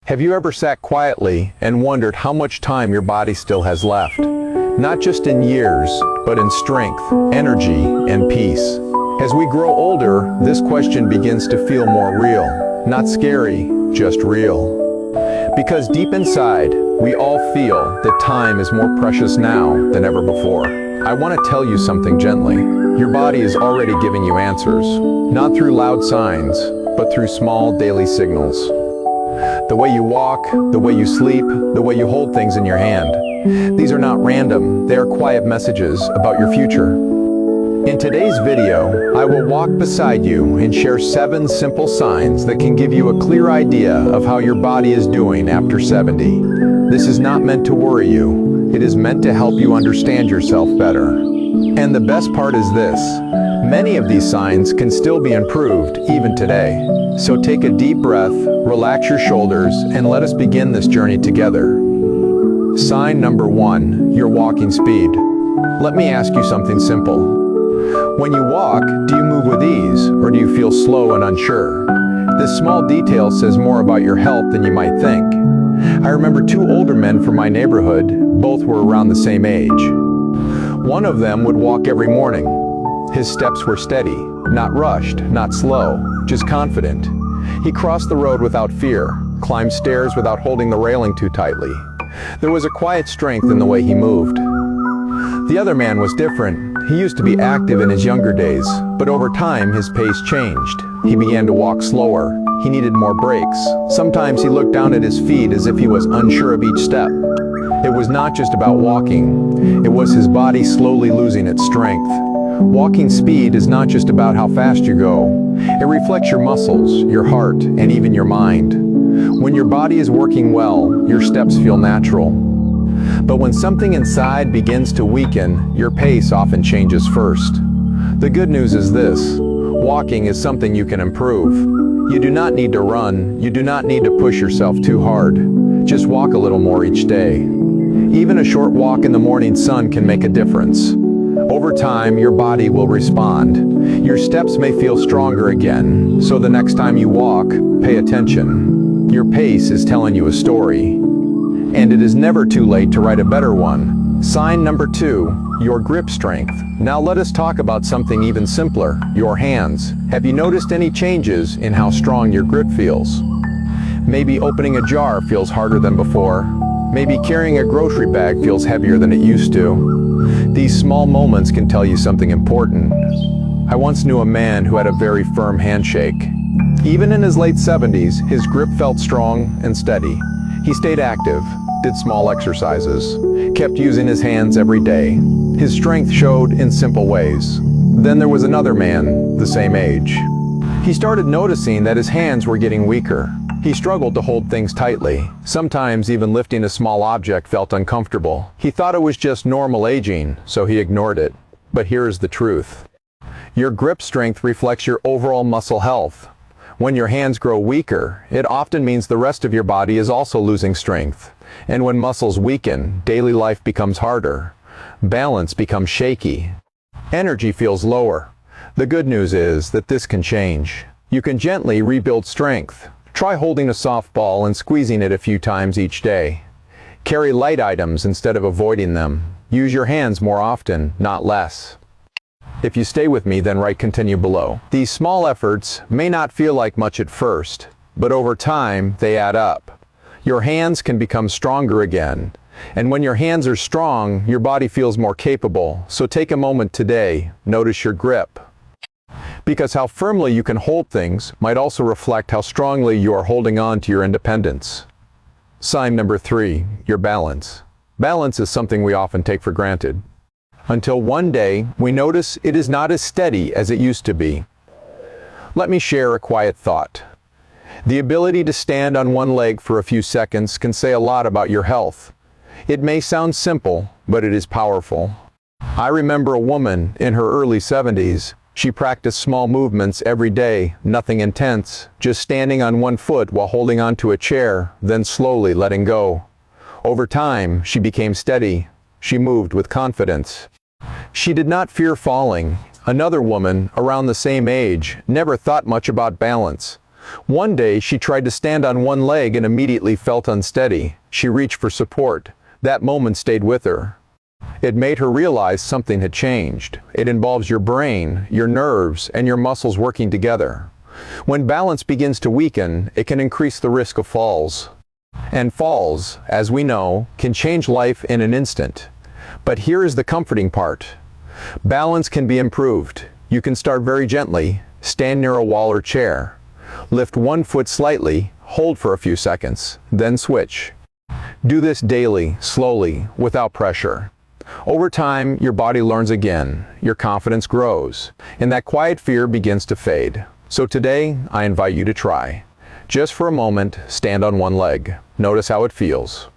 Have you ever sat quietly and wondered how much time your body still has left? Not just in years, but in strength, energy, and peace. As we grow older, this question begins to feel more real. Not scary, just real. Because deep inside, we all feel that time is more precious now than ever before. I want to tell you something gently. Your body is already giving you answers, not through loud signs, but through small daily signals. The way you walk, the way you sleep, the way you hold things in your hand. These are not random, they are quiet messages about your future. In today's video, I will walk beside you and share 7 simple signs that can give you a clear idea of how your body is doing after 70. This is not meant to worry you. It is meant to help you understand yourself better. And the best part is this: many of these signs can still be improved even today. So take a deep breath, relax your shoulders, and let us begin this journey together. Sign number 1, your walking speed. Let me ask you something simple. When you walk, do you move with ease, or do you feel slow and unsure? This small detail says more about your health than you might think. I remember 2 older men from my neighborhood. Both were around the same age. One of them would walk every morning. His steps were steady, not rushed, not slow, just confident. He crossed the road without fear, climbed stairs without holding the railing too tightly. There was a quiet strength in the way he moved. The other man was different. He used to be active in his younger days, but over time his pace changed. He began to walk slower. He needed more breaks. Sometimes he looked down at his feet as if he was unsure of each step. It was not just about walking. It was his body slowly losing its strength. Walking speed is not just about how fast you go. It reflects your muscles, your heart, and even your mind. When your body is working well, your steps feel natural. But when something inside begins to weaken, your pace often changes first. The good news is this: walking is something you can improve. You do not need to run, you do not need to push yourself too hard. Just walk a little more each day. Even a short walk in the morning sun can make a difference. Over time, your body will respond. Your steps may feel stronger again, so the next time you walk, pay attention. Your pace is telling you a story. And it is never too late to write a better one. Sign number 2, your grip strength. Now let us talk about something even simpler, your hands. Have you noticed any changes in how strong your grip feels? Maybe opening a jar feels harder than before. Maybe carrying a grocery bag feels heavier than it used to. These small moments can tell you something important. I once knew a man who had a very firm handshake. Even in his late 70s, his grip felt strong and steady. He stayed active, did small exercises, kept using his hands every day. His strength showed in simple ways. Then there was another man, the same age. He started noticing that his hands were getting weaker. He struggled to hold things tightly. Sometimes even lifting a small object felt uncomfortable. He thought it was just normal aging, so he ignored it. But here is the truth. Your grip strength reflects your overall muscle health. When your hands grow weaker, it often means the rest of your body is also losing strength. And when muscles weaken, daily life becomes harder. Balance becomes shaky. Energy feels lower. The good news is that this can change. You can gently rebuild strength. Try holding a softball and squeezing it a few times each day. Carry light items instead of avoiding them. Use your hands more often, not less. If you stay with me, then write continue below. These small efforts may not feel like much at first, but over time they add up. Your hands can become stronger again. And when your hands are strong, your body feels more capable. So take a moment today, notice your grip. Because how firmly you can hold things might also reflect how strongly you are holding on to your independence. Sign number 3, your balance. Balance is something we often take for granted. Until one day, we notice it is not as steady as it used to be. Let me share a quiet thought. The ability to stand on one leg for a few seconds can say a lot about your health. It may sound simple, but it is powerful. I remember a woman in her early 70s. She practiced small movements every day, nothing intense, just standing on one foot while holding onto a chair, then slowly letting go. Over time, she became steady. She moved with confidence. She did not fear falling. Another woman, around the same age, never thought much about balance. One day, she tried to stand on one leg and immediately felt unsteady. She reached for support. That moment stayed with her. It made her realize something had changed. It involves your brain, your nerves, and your muscles working together. When balance begins to weaken, it can increase the risk of falls. And falls, as we know, can change life in an instant. But here is the comforting part. Balance can be improved. You can start very gently, stand near a wall or chair. Lift one foot slightly, hold for a few seconds, then switch. Do this daily, slowly, without pressure. Over time, your body learns again, your confidence grows, and that quiet fear begins to fade. So today, I invite you to try. Just for a moment, stand on one leg. Notice how it feels.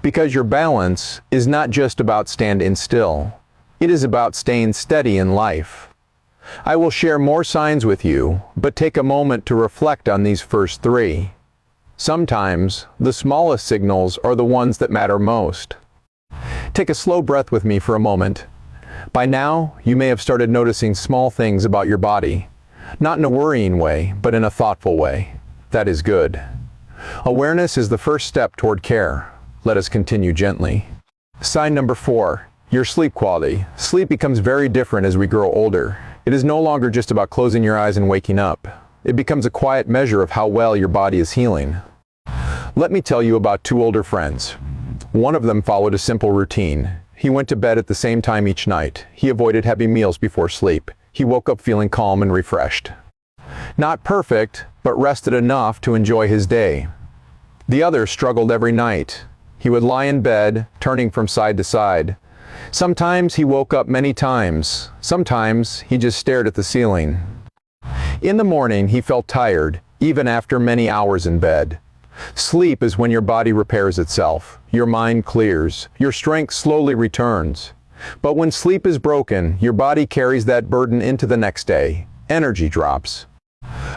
Because your balance is not just about standing still. It is about staying steady in life. I will share more signs with you, but take a moment to reflect on these first three. Sometimes, the smallest signals are the ones that matter most. Take a slow breath with me for a moment. By now, you may have started noticing small things about your body. Not in a worrying way, but in a thoughtful way. That is good. Awareness is the first step toward care. Let us continue gently. Sign number 4, your sleep quality. Sleep becomes very different as we grow older. It is no longer just about closing your eyes and waking up. It becomes a quiet measure of how well your body is healing. Let me tell you about 2 older friends. One of them followed a simple routine. He went to bed at the same time each night. He avoided heavy meals before sleep. He woke up feeling calm and refreshed. Not perfect, but rested enough to enjoy his day. The other struggled every night. He would lie in bed, turning from side to side. Sometimes he woke up many times. Sometimes he just stared at the ceiling. In the morning, he felt tired, even after many hours in bed. Sleep is when your body repairs itself, your mind clears, your strength slowly returns. But when sleep is broken, your body carries that burden into the next day. Energy drops.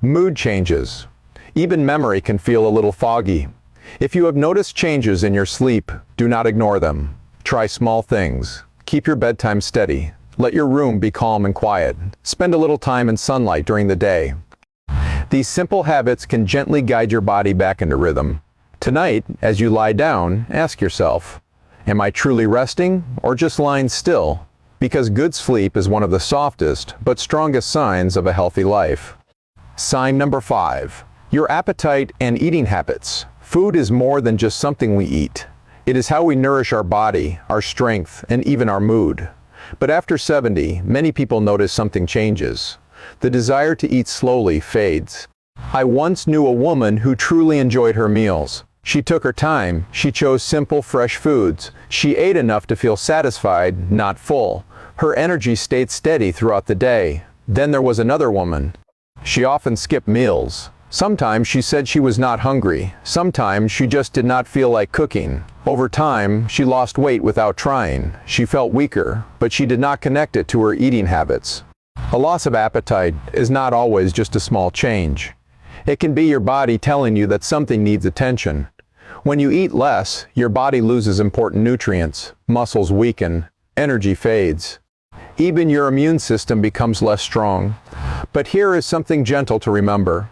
Mood changes. Even memory can feel a little foggy. If you have noticed changes in your sleep, do not ignore them. Try small things. Keep your bedtime steady. Let your room be calm and quiet. Spend a little time in sunlight during the day. These simple habits can gently guide your body back into rhythm. Tonight, as you lie down, ask yourself, am I truly resting or just lying still? Because good sleep is one of the softest but strongest signs of a healthy life. Sign number 5, your appetite and eating habits. Food is more than just something we eat. It is how we nourish our body, our strength, and even our mood. But after 70, many people notice something changes. The desire to eat slowly fades. I once knew a woman who truly enjoyed her meals. She took her time. She chose simple, fresh foods. She ate enough to feel satisfied, not full. Her energy stayed steady throughout the day. Then there was another woman. She often skipped meals. Sometimes she said she was not hungry. Sometimes she just did not feel like cooking. Over time, she lost weight without trying. She felt weaker, but she did not connect it to her eating habits. A loss of appetite is not always just a small change. It can be your body telling you that something needs attention. When you eat less, your body loses important nutrients, muscles weaken, energy fades. Even your immune system becomes less strong. But here is something gentle to remember.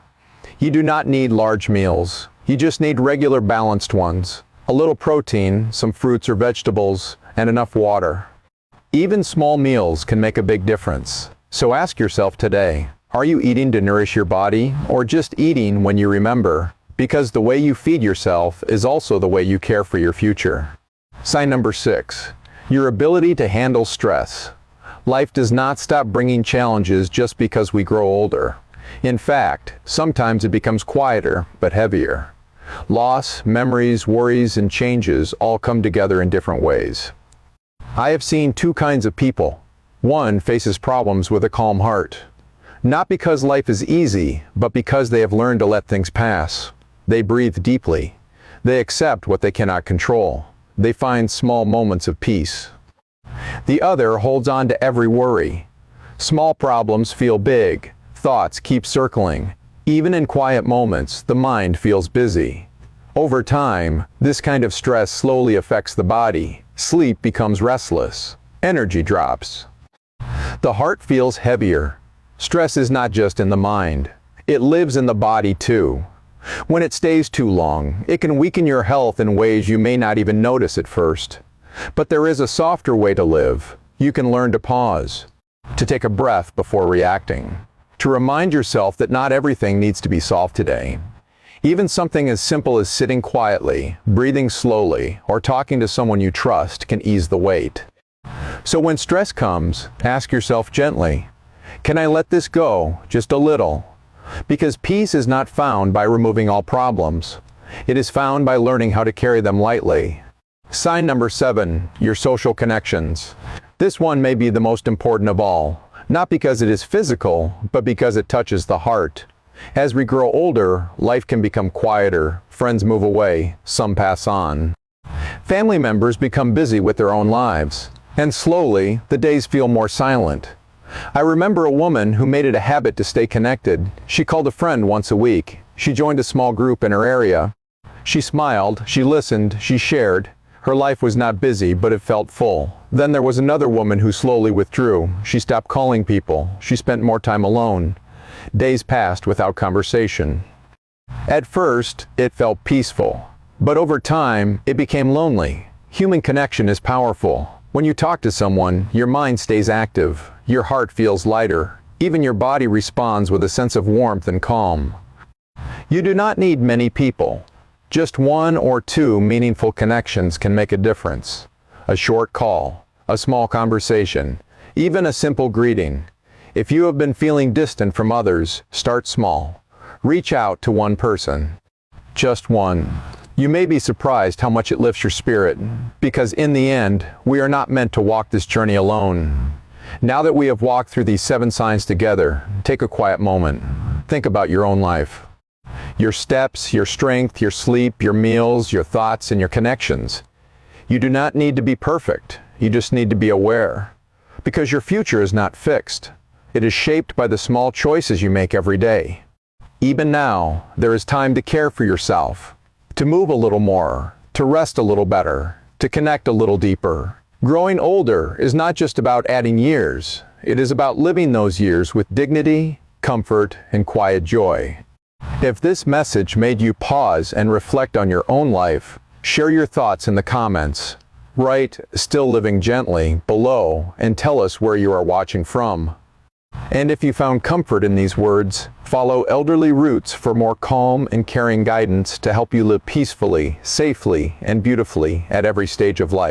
You do not need large meals. You just need regular balanced ones. A little protein, some fruits or vegetables, and enough water. Even small meals can make a big difference. So ask yourself today, are you eating to nourish your body or just eating when you remember? Because the way you feed yourself is also the way you care for your future. Sign number 6, your ability to handle stress. Life does not stop bringing challenges just because we grow older. In fact, sometimes it becomes quieter but heavier. Loss, memories, worries, and changes all come together in different ways. I have seen 2 kinds of people. One faces problems with a calm heart. Not because life is easy, but because they have learned to let things pass. They breathe deeply. They accept what they cannot control. They find small moments of peace. The other holds on to every worry. Small problems feel big. Thoughts keep circling. Even in quiet moments, the mind feels busy. Over time, this kind of stress slowly affects the body. Sleep becomes restless. Energy drops. The heart feels heavier. Stress is not just in the mind. It lives in the body too. When it stays too long, it can weaken your health in ways you may not even notice at first. But there is a softer way to live. You can learn to pause, to take a breath before reacting, to remind yourself that not everything needs to be solved today. Even something as simple as sitting quietly, breathing slowly, or talking to someone you trust can ease the weight. So when stress comes, ask yourself gently, can I let this go just a little? Because peace is not found by removing all problems. It is found by learning how to carry them lightly. Sign number 7, your social connections. This one may be the most important of all, not because it is physical, but because it touches the heart. As we grow older, life can become quieter, friends move away, some pass on. Family members become busy with their own lives, and slowly, the days feel more silent. I remember a woman who made it a habit to stay connected. She called a friend once a week. She joined a small group in her area. She smiled, she listened, she shared. Her life was not busy, but it felt full. Then there was another woman who slowly withdrew. She stopped calling people. She spent more time alone. Days passed without conversation. At first, it felt peaceful, but over time, it became lonely. Human connection is powerful. When you talk to someone, your mind stays active, your heart feels lighter, even your body responds with a sense of warmth and calm. You do not need many people. Just 1 or 2 meaningful connections can make a difference. A short call, a small conversation, even a simple greeting. If you have been feeling distant from others, start small. Reach out to one person. Just one. You may be surprised how much it lifts your spirit, because in the end, we are not meant to walk this journey alone. Now that we have walked through these 7 signs together, take a quiet moment. Think about your own life. Your steps, your strength, your sleep, your meals, your thoughts, and your connections. You do not need to be perfect. You just need to be aware. Because your future is not fixed. It is shaped by the small choices you make every day. Even now, there is time to care for yourself, to move a little more, to rest a little better, to connect a little deeper. Growing older is not just about adding years. It is about living those years with dignity, comfort, and quiet joy. If this message made you pause and reflect on your own life, share your thoughts in the comments. Write "Still Living Gently" below and tell us where you are watching from. And if you found comfort in these words, follow Elderly Roots for more calm and caring guidance to help you live peacefully, safely, and beautifully at every stage of life.